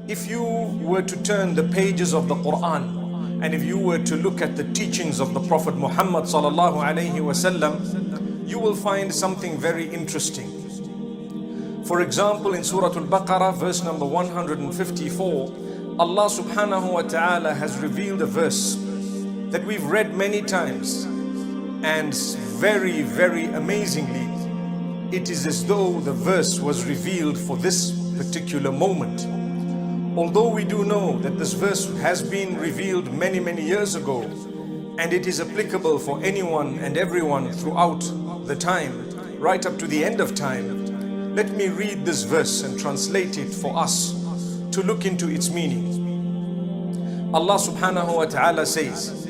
If you were to turn the pages of the Qur'an, and if you were to look at the teachings of the Prophet Muhammad sallallahu alaihi wasallam, you will find something very interesting. For example, in Surah Al-Baqarah, verse number 154, Allah subhanahu wa ta'ala has revealed a verse that we've read many times, and very, very amazingly, it is as though the verse was revealed for this particular moment. Although we do know that this verse has been revealed many, many years ago, and it is applicable for anyone and everyone throughout the time, right up to the end of time, let me read this verse and translate it for us to look into its meaning. Allah subhanahu wa ta'ala says,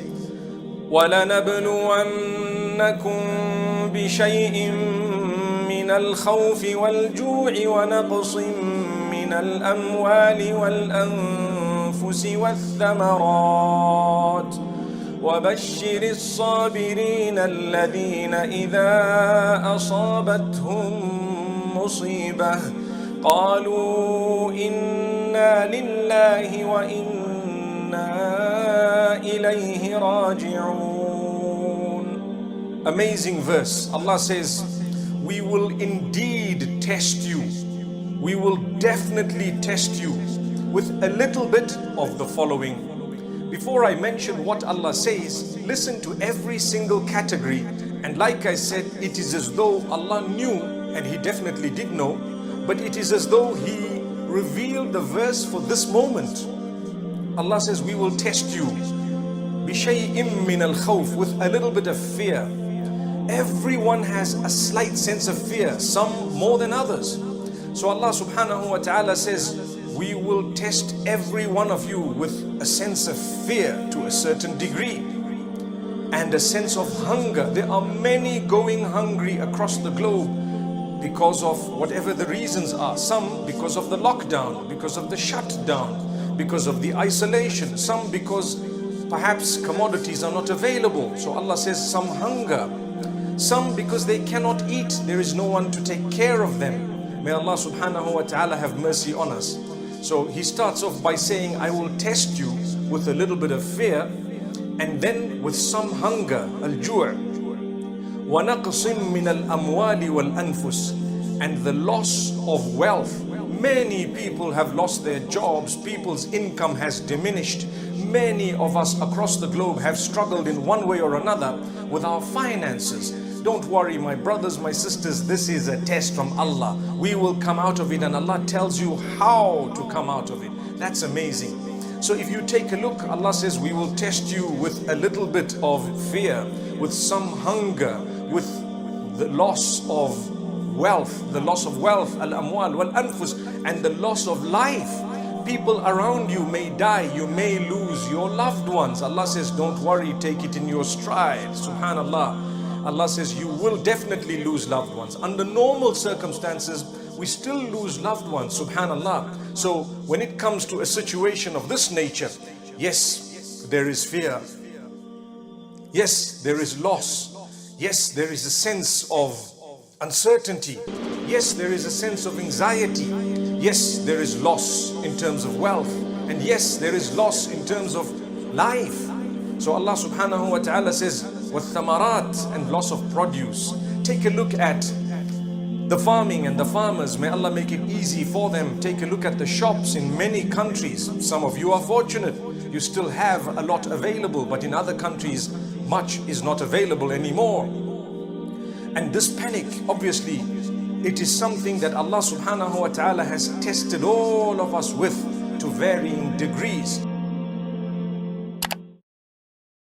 وَلَنَبْلُوَنَّكُمْ بِشَيْءٍ مِّنَ الْخَوْفِ وَالْجُوعِ وَنَقْصٍ من الأموال والأنفس والثمرات وبشر الصابرين الذين إذا أصابتهم مصيبة قالوا إنا لله وإنا إليه راجعون. Amazing verse. Allah says, we will indeed test you. We will definitely test you with a little bit of the following. Before I mention what Allah says, listen to every single category. And like I said, it is as though Allah knew, and He definitely did know, but it is as though He revealed the verse for this moment. Allah says, we will test you بِشَيْءٍ مِّنَ الْخَوْفِ, with a little bit of fear. Everyone has a slight sense of fear, some more than others. So Allah subhanahu wa ta'ala says, we will test every one of you with a sense of fear to a certain degree and a sense of hunger. There are many going hungry across the globe because of whatever the reasons are. Some because of the lockdown, because of the shutdown, because of the isolation. Some because perhaps commodities are not available. So Allah says some hunger. Some because they cannot eat. There is no one to take care of them. May Allah subhanahu wa ta'ala have mercy on us. So He starts off by saying, I will test you with a little bit of fear, and then with some hunger, al-ju', وَنَقْصٍ مِّنَ الْأَمْوَالِ وَالْأَنفُسِ, and the loss of wealth. Many people have lost their jobs, people's income has diminished. Many of us across the globe have struggled in one way or another with our finances. Don't worry, my brothers, my sisters, this is a test from Allah. We will come out of it, and Allah tells you how to come out of it. That's amazing. So if you take a look, Allah says, we will test you with a little bit of fear, with some hunger, with the loss of wealth, al-amwal wal-anfus, and the loss of life. People around you may die, you may lose your loved ones. Allah says, don't worry, take it in your stride. Subhanallah. Allah says, you will definitely lose loved ones. Under normal circumstances, we still lose loved ones, subhanallah. So when it comes to a situation of this nature, yes, there is fear. Yes, there is loss. Yes, there is a sense of uncertainty. Yes, there is a sense of anxiety. Yes, there is loss in terms of wealth. And yes, there is loss in terms of life. So Allah subhanahu wa ta'ala says, وَالثَّمَرَاتِ, and loss of produce. Take a look at the farming and the farmers. May Allah make it easy for them. Take a look at the shops in many countries. Some of you are fortunate. You still have a lot available, but in other countries, much is not available anymore. And this panic, obviously, it is something that Allah subhanahu wa ta'ala has tested all of us with to varying degrees.